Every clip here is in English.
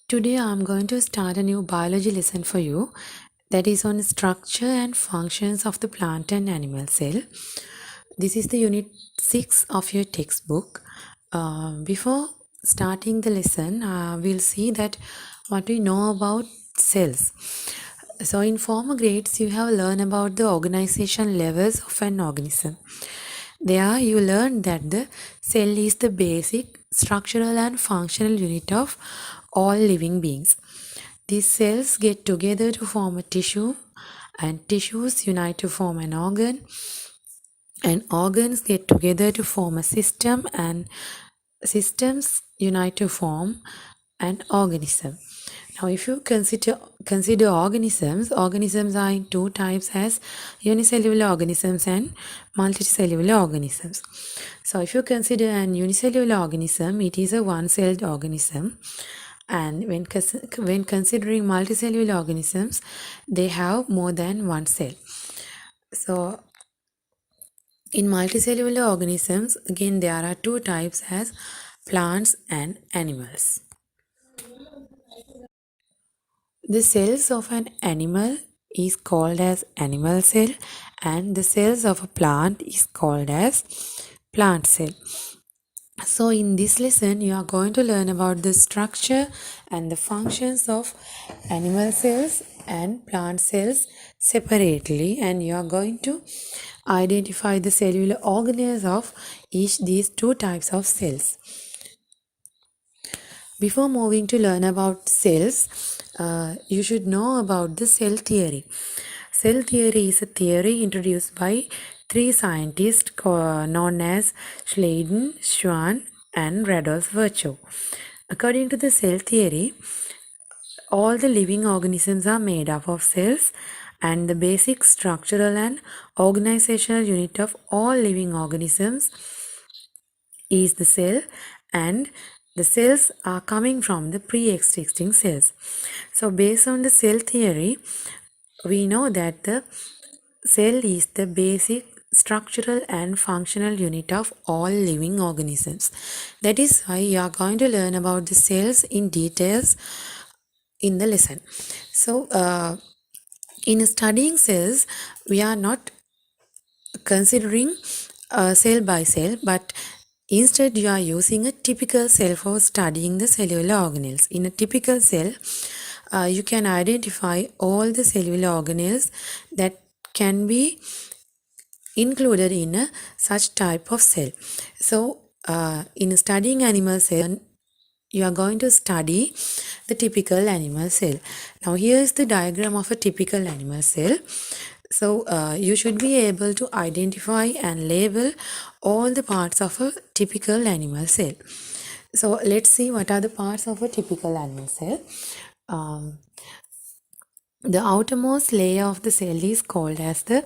Today I'm going to start a new biology lesson for you that is on structure and functions of the plant and animal cell. This is the unit 6 of your textbook. Before starting the lesson, we'll see that what we know about cells. So in former grades, you have learned about the organization levels of an organism. There you learned that the cell is the basic structural and functional unit of all living beings. These cells get together to form a tissue, and tissues unite to form an organ, and organs get together to form a system, and systems unite to form an organism. Now, if you consider organisms are in two types as unicellular organisms and multicellular organisms. So, if you consider an unicellular organism, it is a one-celled organism, and when considering multicellular organisms, they have more than one cell. So, in multicellular organisms, again there are two types as plants and animals. The cells of an animal is called as animal cell, and the cells of a plant is called as plant cell. So in this lesson you are going to learn about the structure and the functions of animal cells and plant cells separately, and you are going to identify the cellular organelles of each these two types of cells. Before moving to learn about cells, you should know about the cell theory. Cell theory is a theory introduced by three scientists known as Schleiden, Schwann, and Rudolf Virchow. According to the cell theory, all the living organisms are made up of cells, and the basic structural and organizational unit of all living organisms is the cell, and the cells are coming from the pre-existing cells. So based on the cell theory, we know that the cell is the basic structural and functional unit of all living organisms. That is why you are going to learn about the cells in details in the lesson. So in studying cells, we are not considering cell by cell, but instead you are using a typical cell for studying the cellular organelles. In a typical cell, you can identify all the cellular organelles that can be included in a such type of cell. So in studying animal cell, you are going to study the typical animal cell. Now here is the diagram of a typical animal cell. So you should be able to identify and label all the parts of a typical animal cell. So let's see what are the parts of a typical animal cell. The outermost layer of the cell is called as the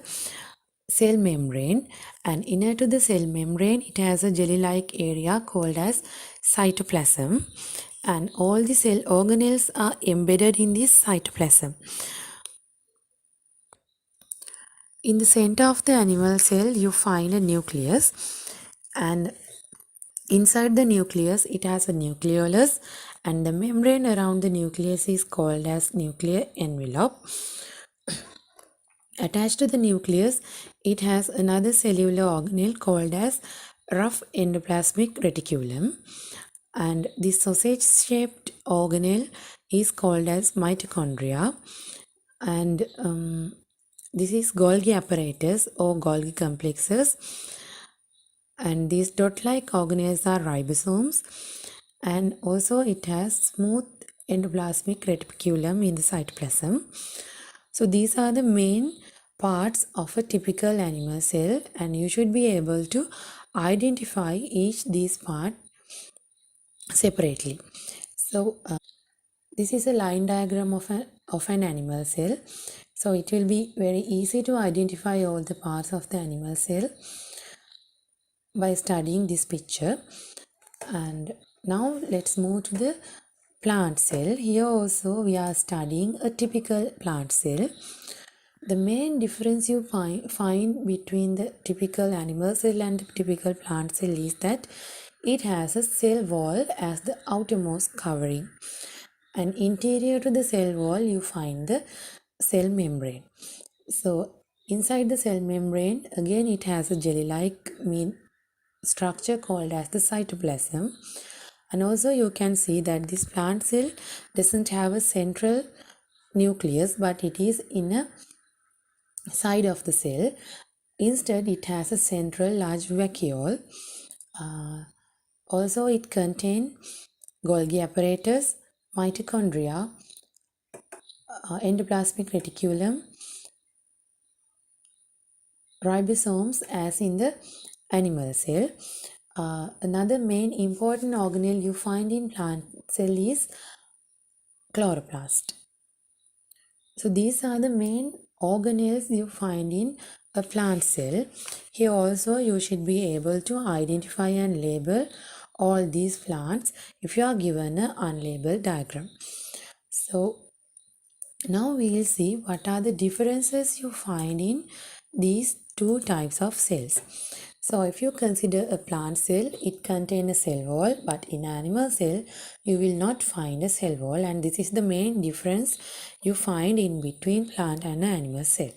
cell membrane, and inner to the cell membrane it has a jelly-like area called as cytoplasm, and all the cell organelles are embedded in this cytoplasm. In the center of the animal cell you find a nucleus, and inside the nucleus it has a nucleolus, and the membrane around the nucleus is called as nuclear envelope. Attached to the nucleus, it has another cellular organelle called as rough endoplasmic reticulum, and this sausage-shaped organelle is called as mitochondria, and this is Golgi apparatus or Golgi complexes, and these dot-like organelles are ribosomes, and also it has smooth endoplasmic reticulum in the cytoplasm. So these are the main parts of a typical animal cell, and you should be able to identify each these part separately. So this is a line diagram of an animal cell. So it will be very easy to identify all the parts of the animal cell by studying this picture. And now let's move to the plant cell. Here also we are studying a typical plant cell. The main difference you find between the typical animal cell and the typical plant cell is that it has a cell wall as the outermost covering. And interior to the cell wall you find the cell membrane. So inside the cell membrane, again it has a jelly-like structure called as the cytoplasm. And also you can see that this plant cell doesn't have a central nucleus, but it is in a side of the cell. Instead, it has a central large vacuole. Also, it contains Golgi apparatus, mitochondria, endoplasmic reticulum, ribosomes as in the animal cell. Another main important organelle you find in plant cell is chloroplast. So these are the main organelles you find in a plant cell. Here also you should be able to identify and label all these plants if you are given an unlabeled diagram. So now we will see what are the differences you find in these two types of cells. So if you consider a plant cell, it contains a cell wall, but in animal cell, you will not find a cell wall, and this is the main difference you find in between plant and animal cell.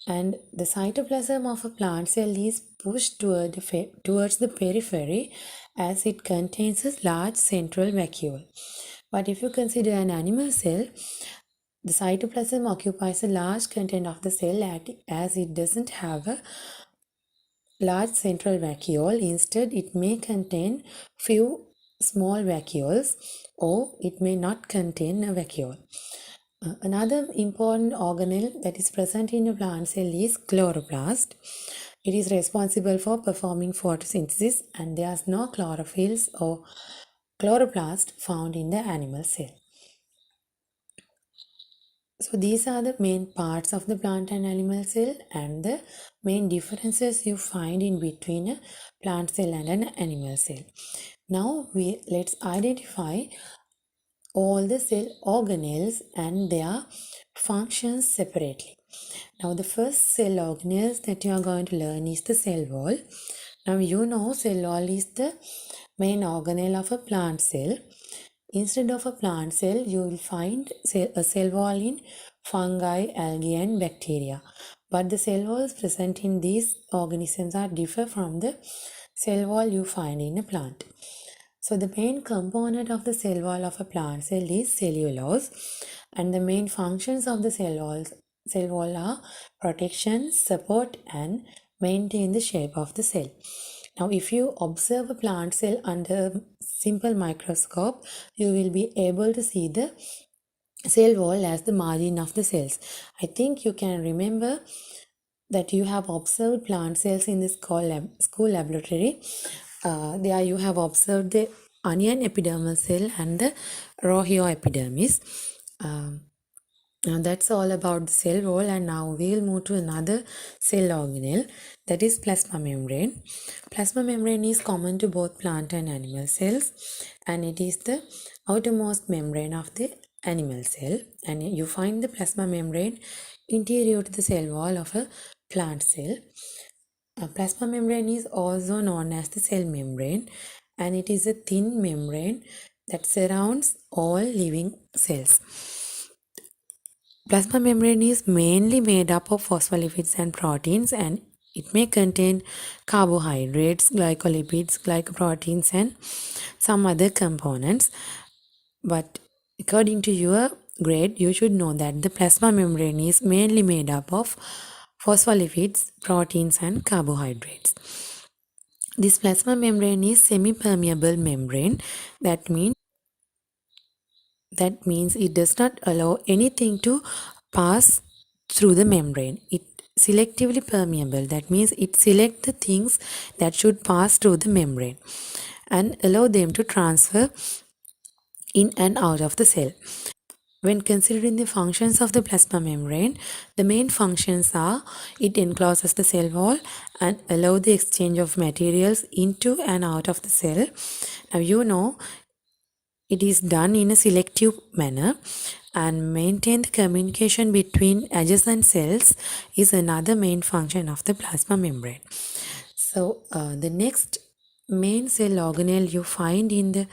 And the cytoplasm of a plant cell is pushed towards the periphery as it contains a large central vacuole. But if you consider an animal cell, the cytoplasm occupies a large content of the cell as it doesn't have a large central vacuole. Instead, it may contain few small vacuoles or it may not contain a vacuole. Another important organelle that is present in a plant cell is chloroplast. It is responsible for performing photosynthesis, and there is no chlorophylls or chloroplast found in the animal cell. So these are the main parts of the plant and animal cell and the main differences you find in between a plant cell and an animal cell. Now let's identify all the cell organelles and their functions separately. Now the first cell organelles that you are going to learn is the cell wall. Now you know cell wall is the main organelle of a plant cell. Instead of a plant cell, you will find a cell wall in fungi, algae and bacteria. But the cell walls present in these organisms are differ from the cell wall you find in a plant. So the main component of the cell wall of a plant cell is cellulose, and the main functions of the cell wall are protection, support and maintain the shape of the cell. Now if you observe a plant cell under a simple microscope, you will be able to see the cell wall as the margin of the cells. I think you can remember that you have observed plant cells in the school laboratory. There you have observed the onion epidermal cell and the rohio epidermis. Now that's all about the cell wall, and now we will move to another cell organelle, that is plasma membrane. Plasma membrane is common to both plant and animal cells, and it is the outermost membrane of the animal cell, and you find the plasma membrane interior to the cell wall of a plant cell. A plasma membrane is also known as the cell membrane, and it is a thin membrane that surrounds all living cells. Plasma membrane is mainly made up of phospholipids and proteins, and it may contain carbohydrates, glycolipids, glycoproteins and some other components. But according to your grade, you should know that the plasma membrane is mainly made up of phospholipids, proteins and carbohydrates. This plasma membrane is semi-permeable membrane. That means it does not allow anything to pass through the membrane. It selectively permeable. That means it selects the things that should pass through the membrane and allow them to transfer in and out of the cell. When considering the functions of the plasma membrane, the main functions are it encloses the cell wall and allow the exchange of materials into and out of the cell. Now you know it is done in a selective manner and maintain the communication between adjacent cells is another main function of the plasma membrane. So the next main cell organelle you find in the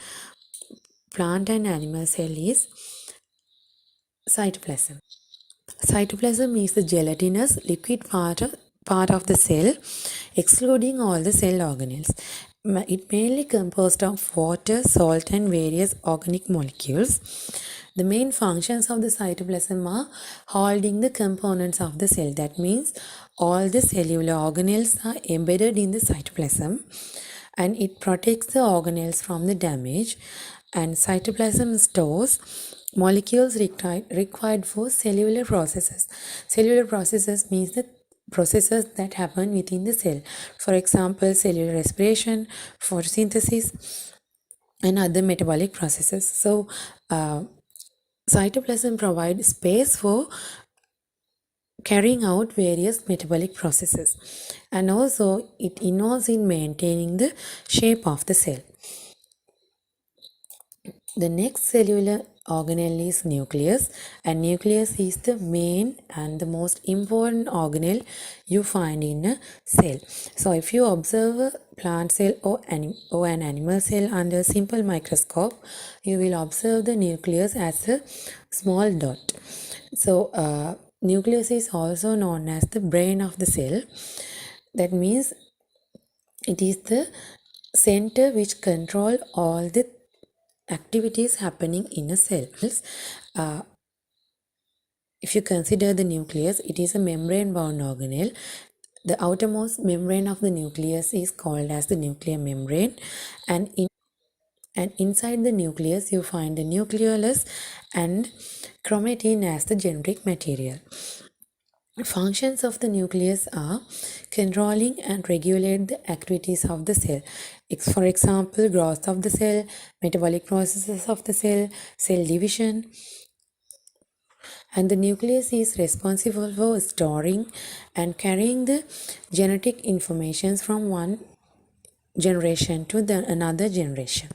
plant and animal cell is cytoplasm. Cytoplasm is the gelatinous liquid part of the cell, excluding all the cell organelles. It mainly composed of water, salt, and various organic molecules. The main functions of the cytoplasm are holding the components of the cell. That means all the cellular organelles are embedded in the cytoplasm and it protects the organelles from the damage, and cytoplasm stores molecules required for cellular processes. Cellular processes means the processes that happen within the cell. For example, cellular respiration, photosynthesis, and other metabolic processes. So, cytoplasm provides space for carrying out various metabolic processes, and also it involves in maintaining the shape of the cell. The next cellular organelle is nucleus, and nucleus is the main and the most important organelle you find in a cell. So if you observe a plant cell or an animal cell under a simple microscope, you will observe the nucleus as a small dot. So nucleus is also known as the brain of the cell. That means it is the center which control all the activities happening in a cell. Uh, if you consider the nucleus, it is a membrane bound organelle. The outermost membrane of the nucleus is called as the nuclear membrane, and inside the nucleus you find the nucleolus and chromatin as the genetic material. Functions of the nucleus are controlling and regulate the activities of the cell. For example, growth of the cell, metabolic processes of the cell division, and the nucleus is responsible for storing and carrying the genetic informations from one generation to another generation.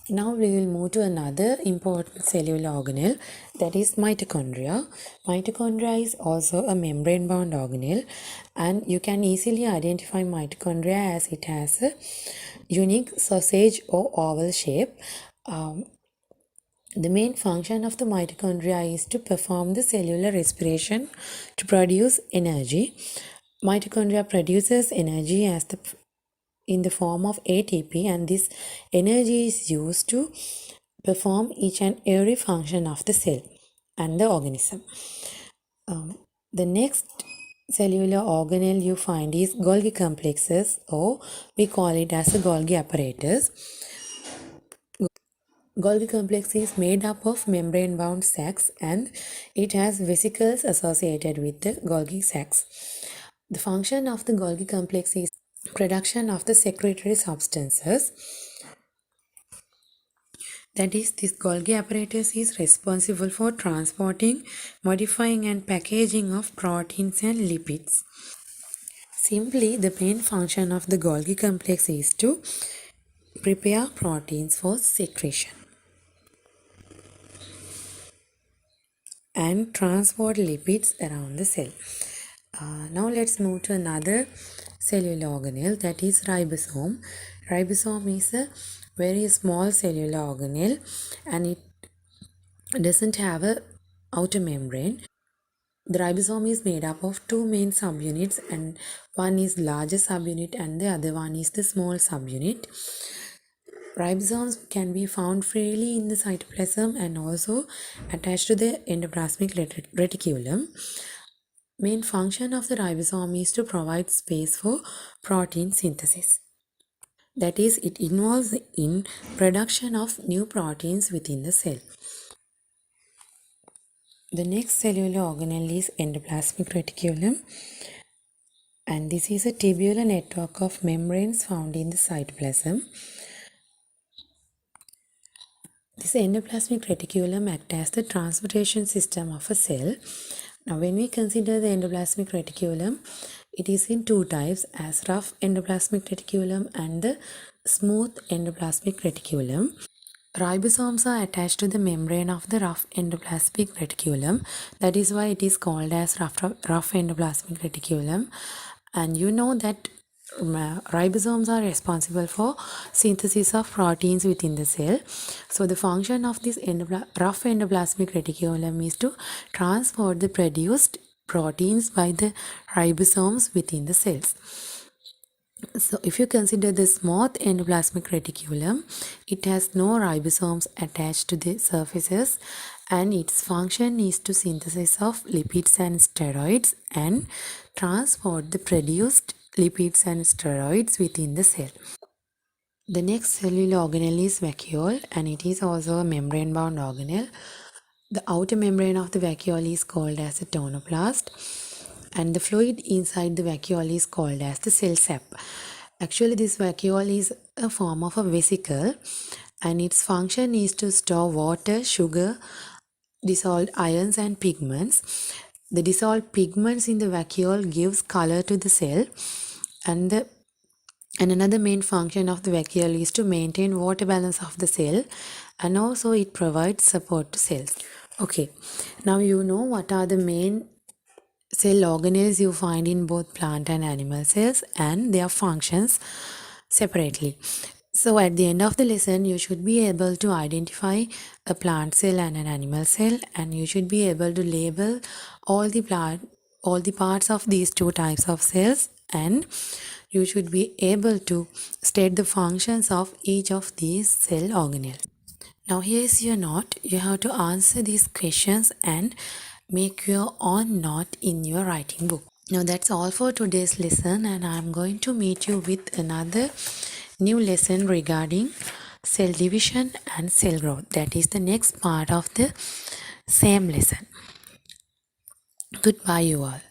Now we will move to another important cellular organelle, that is mitochondria. Mitochondria is also a membrane bound organelle, and you can easily identify mitochondria as it has a unique sausage or oval shape. The main function of the mitochondria is to perform the cellular respiration to produce energy. Mitochondria produces energy in the form of ATP, and this energy is used to perform each and every function of the cell and the organism. The next cellular organelle you find is Golgi complexes, or we call it as a Golgi apparatus. Golgi complex is made up of membrane bound sacs and it has vesicles associated with the Golgi sacs. The function of the Golgi complex is production of the secretory substances. That is, this Golgi apparatus is responsible for transporting, modifying, and packaging of proteins and lipids. Simply, the main function of the Golgi complex is to prepare proteins for secretion and transport lipids around the cell. Now let's move to another cellular organelle, that is ribosome. Ribosome is a very small cellular organelle and it doesn't have a outer membrane. The ribosome is made up of two main subunits, and one is larger subunit and the other one is the small subunit. Ribosomes can be found freely in the cytoplasm and also attached to the endoplasmic reticulum. Main function of the ribosome is to provide space for protein synthesis. That is, it involves in production of new proteins within the cell. The next cellular organelle is endoplasmic reticulum, and this is a tubular network of membranes found in the cytoplasm. This endoplasmic reticulum acts as the transportation system of a cell. Now, when we consider the endoplasmic reticulum, it is in two types, as rough endoplasmic reticulum and the smooth endoplasmic reticulum. Ribosomes are attached to the membrane of the rough endoplasmic reticulum. That is why it is called as rough endoplasmic reticulum. And you know that ribosomes are responsible for synthesis of proteins within the cell. So the function of this rough endoplasmic reticulum is to transport the produced proteins by the ribosomes within the cells. So if you consider the smooth endoplasmic reticulum, it has no ribosomes attached to the surfaces, and its function is to synthesis of lipids and steroids and transport the produced lipids and steroids within the cell. The next cellular organelle is vacuole, and it is also a membrane bound organelle. The outer membrane of the vacuole is called as the tonoplast, and the fluid inside the vacuole is called as the cell sap. Actually, this vacuole is a form of a vesicle, and its function is to store water, sugar, dissolved ions and pigments. The dissolved pigments in the vacuole gives color to the cell, and another main function of the vacuole is to maintain water balance of the cell, and also it provides support to cells. Okay, now you know what are the main cell organelles you find in both plant and animal cells and their functions separately. So at the end of the lesson, you should be able to identify a plant cell and an animal cell, and you should be able to label all the parts of these two types of cells, and you should be able to state the functions of each of these cell organelles. Now here is your note. You have to answer these questions and make your own note in your writing book. Now that's all for today's lesson, and I'm going to meet you with another new lesson regarding cell division and cell growth. That is the next part of the same lesson. Goodbye you all.